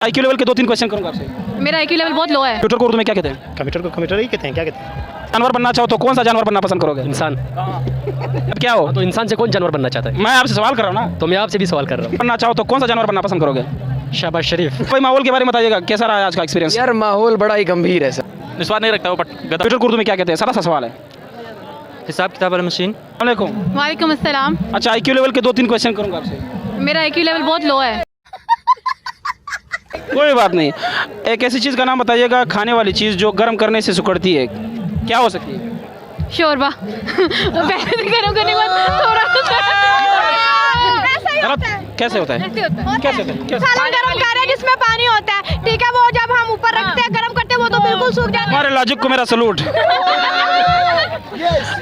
IQ level के 2-3 question करूंगा आपसे। मेरा आईक्यू लेवल बहुत लो है। कंप्यूटर को उर्दू में क्या कहते हैं? कंप्यूटर को कंप्यूटर ही कहते हैं, क्या कहते हैं? जानवर बनना चाहो तो कौन सा जानवर बनना पसंद करोगे? इंसान। अब क्या हो? तो इंसान से कौन जानवर बनना चाहता है? मैं आपसे सवाल कर रहा हूँ ना। तो मैं आपसे भी सवाल कर रहा बनना चाहो तो कौन सा जानवर बनना पसंद करोगे? हूँ। शहबाज शरीफ। कोई माहौल के बारे में बताइएगा, कैसा रहा है आज का एक्सपीरियंस? यार माहौल बड़ा ही गंभीर है सर। विश्वास नहीं रखता वो कंप्यूटर को उर्दू में क्या कहते हैं? सारा सा सवाल है। हिसाब किताब वाला मशीन। वालेकुम। वालेकुम अस्सलाम। अच्छा, आईक्यू लेवल के 2-3 क्वेश्चन करूंगा आपसे। मेरा आईक्यू लेवल बहुत लो है। कोई बात नहीं। एक ऐसी चीज़ का नाम बताइएगा, खाने वाली चीज़ जो गर्म करने से सिकुड़ती है, क्या हो सकती है? शोरबा। पहले से गर्म करने के बाद थोड़ा गलत कैसे होता है? कैसे होता है? सालन गरम कर रहे हैं जिसमें पानी होता है, ठीक है, वो जब हम ऊपर रखते हैं गरम करते हैं वो तो बिल्कुल सूख जाता है। हमारे लॉजिक को मेरा सलूट।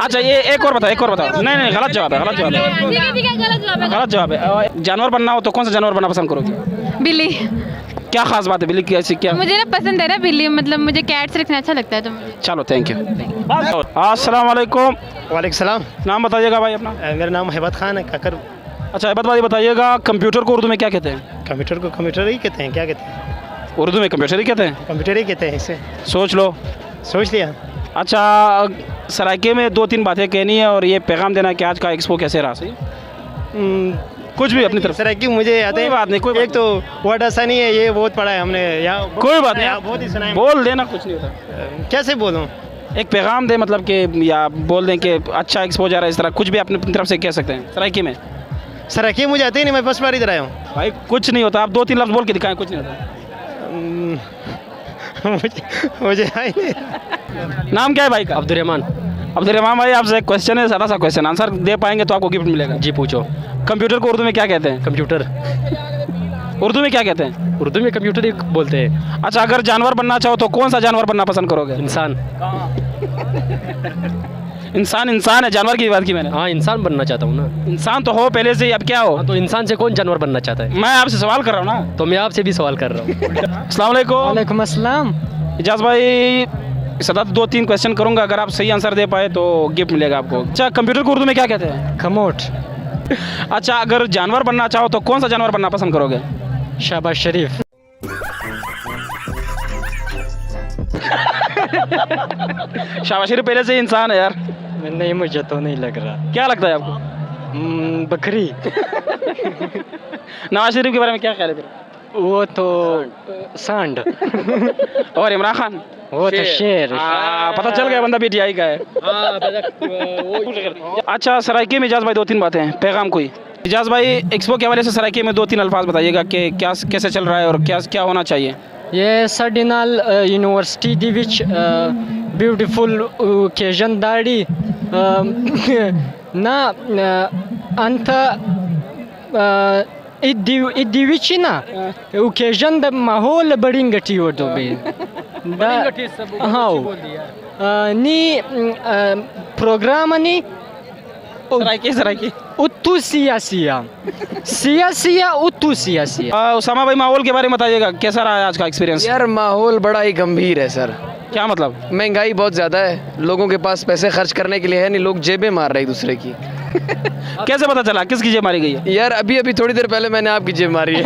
अच्छा, ये एक और बताओ। नहीं, गलत जवाब है। ठीक है, गलत जवाब है। गलत जवाब है। जानवर बनना हो तो कौन सा जानवर बनना पसंद करोगे? बिल्ली। क्या खास बात है बिल्ली की? ऐसी क्या? मुझे ना पसंद है ना बिल्ली, मतलब मुझे कैट्स रखना अच्छा लगता है तो मुझे। चलो, थैंक यू। अस्सलाम वालेकुम। वालेकुम सलाम। नाम बताइएगा भाई अपना। मेरा नाम हैबत खान है काकर। अच्छा, हैबत भाई बताइएगा, कंप्यूटर को उर्दू में क्या कहते हैं? कंप्यूटर को कंप्यूटर ही कहते हैं, क्या कहते हैं? उर्दू में कंप्यूटर ही कहते हैं। कंप्यूटर ही कहते हैं इसे। सोच लो। सोच लिया। अच्छा, सराइके में 2-3 बातें कहनी है और ये पैगाम देना है कि आज का एक्सपो कैसे रहा। सही, कुछ भी अपनी तरफ से। सर कि मुझे आते कोई बात नहीं, कोई बात एक तो वर्ड ऐसा नहीं है, ये बहुत पढ़ा है हमने यहाँ। कोई बात नहीं, बहुत ही सुना है। बोल देना, कुछ नहीं होता। कैसे बोलूँ? एक पैगाम दे, मतलब कि या बोल दें कि अच्छा एक्सपो जा रहा है, इस तरह कुछ भी अपनी तरफ से कह सकते हैं सराइकी में। सर कि मुझे आते ही नहीं, मैं फर्स्ट बार इधर आया हूँ। भाई कुछ नहीं होता, आप 2-3 लफ्ज़ बोल के दिखाएं, कुछ नहीं होता। मुझे आई नहीं। नाम क्या है भाई का? अब्दुर्रहमान। अब्दुर्रहमान भाई, आपसे एक क्वेश्चन है, सारा सा क्वेश्चन, आंसर दे पाएंगे तो आपको गिफ्ट मिलेगा। जी पूछो। कंप्यूटर को उर्दू में क्या कहते हैं? कंप्यूटर। उर्दू में क्या कहते हैं? उर्दू में कंप्यूटर ही बोलते हैं। अच्छा, अगर जानवर बनना चाहो तो कौन सा जानवर बनना पसंद करोगे? इंसान। इंसान है, जानवर की बात की मैंने। हाँ, इंसान बनना चाहता हूँ ना। इंसान तो हो पहले से ही, अब क्या हो? हाँ, तो इंसान से कौन जानवर बनना चाहता है? मैं आपसे सवाल कर रहा हूँ ना। तो मैं आपसे भी सवाल कर रहा हूँ। अस्सलाम वालेकुम। वालेकुम अस्सलाम। इजाज़ भाई, सदा 2-3 क्वेश्चन करूंगा, अगर आप सही आंसर दे पाए तो गिफ्ट मिलेगा आपको। अच्छा, कंप्यूटर को उर्दू में क्या कहते हैं? खमोट। अच्छा, अगर जानवर बनना चाहो तो कौन सा जानवर बनना पसंद करोगे? शहबाज शरीफ। शाबाश शरीफ पहले से इंसान है यार। नहीं, मुझे तो नहीं लग रहा। क्या लगता है आपको? बकरी। नवाज शरीफ के बारे में क्या ख्याल है तेरा? वो तो सांड। और इमरान खान? वो तो शेर। पता चल गया बंदा पीटीआई का है। अच्छा, सराइके में इजाज़ भाई 2-3 बातें, पैगाम कोई। इजाज़ भाई, एक्सपो के हवाले से सराइके में 2-3 अल्फाज बताइएगा कि क्या कैसे चल रहा है और क्या होना चाहिए। ये साडे नाल यूनिवर्सिटी दी विच ब्यूटीफुल ओकेजन दाड़ी ना अंत इदी विच ना ओकेजन द माहौल बड़ी गठी हो तो बे हाँ नी प्रोग्राम नी सराइके उत्तू सियासिया उत्तू सियासिया। उसामा भाई, माहौल के बारे में बताइएगा, कैसा रहा है आज का एक्सपीरियंस? यार माहौल बड़ा ही गंभीर है सर। क्या मतलब? महंगाई बहुत ज़्यादा है, लोगों के पास पैसे खर्च करने के लिए है नहीं, लोग जेबें मार रहे एक दूसरे की। कैसे पता चला किसकी जेब मारी गई है? यार अभी थोड़ी देर पहले मैंने आपकी जेब मारी है।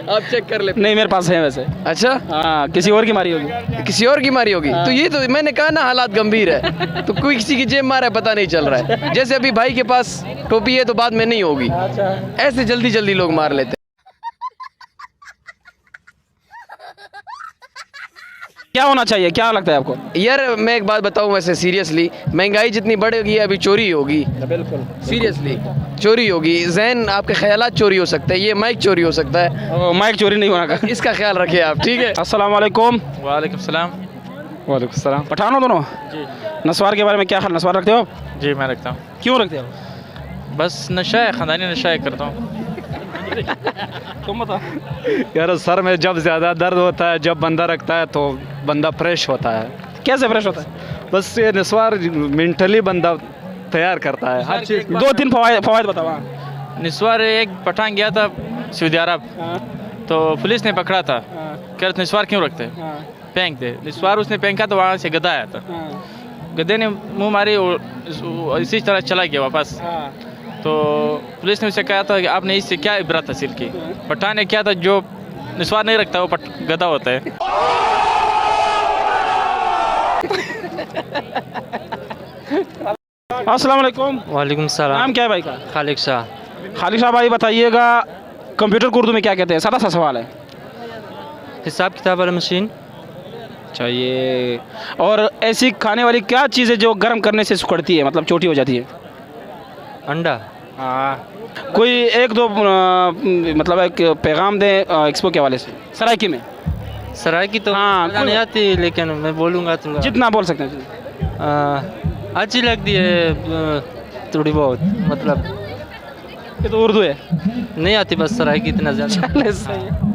आप चेक कर ले। नहीं, मेरे पास है वैसे। अच्छा, हाँ, किसी और की मारी होगी। किसी और की मारी होगी। तो ये तो मैंने कहा ना, हालात गंभीर है, तो कोई किसी की जेब मारा है पता नहीं चल रहा है। जैसे अभी भाई के पास टोपी है तो बाद में नहीं होगी, ऐसे जल्दी लोग मार लेते हैं। क्या होना चाहिए, क्या लगता है आपको? यार मैं एक बात बताऊं, वैसे सीरियसली महंगाई जितनी बढ़ेगी अभी चोरी होगी। बिल्कुल सीरियसली चोरी होगी, जहन आपके ख्यालात चोरी हो सकते हैं, ये माइक चोरी हो सकता है। माइक चोरी नहीं होना का, इसका ख्याल रखिए आप, ठीक है। अस्सलाम वालेकुम। वालेकुम सलाम। वालेकुम सलाम। पठान हो दोनों? जी। नस्वार के बारे में क्या ख्याल? नस्वार रखते हो आप? जी मैं रखता हूँ। क्यों रखते हो? बस नशा है, ख़ानदानी नशा है, करता हूँ। तुम बता। यार सर में जब ज़्यादा दर्द होता है, जब बंदा रखता है तो बंदा फ्रेश होता है। कैसे फ्रेश होता है? बस ये निस्वार मेंटली बंदा तैयार करता है हर चीज़। 2-3 फवायद बताओ। हाँ। निस्वार एक पठान गया था सऊदी अरब, तो पुलिस ने पकड़ा था, कह रहे निस्वार क्यों रखते, फेंक दे। निस्वार उसने फेंका तो वहाँ से गधा आया था, गधे ने मुँह मारी और इसी तरह चला गया वापस। तो पुलिस ने उसे कहा था कि आपने इससे क्या इबरत हासिल की। पठान ने क्या था, जो निस्वार नहीं रखता वो गधा होता है। अस्सलाम वालेकुम। वालेकुम सलाम। नाम क्या है भाई का? खालिक शाह। खालिद साहब भाई बताइएगा, कंप्यूटर को उर्दू में क्या कहते हैं? सादा सा सवाल है। हिसाब किताब वाला मशीन। चाहिए। और ऐसी खाने वाली क्या चीज़ है जो गर्म करने से सिकुड़ती है, मतलब छोटी हो जाती है? अंडा। कोई एक दो मतलब एक पैगाम दें एक्सपो के हवाले से सरायकी में। सराय की तो हाँ, मजा नहीं आती, लेकिन मैं बोलूँगा तो जितना बोल सकते हैं। अच्छी लगती है थोड़ी बहुत, मतलब ये तो उर्दू है। नहीं आती बस सराय की इतना ज़्यादा। चले सही है।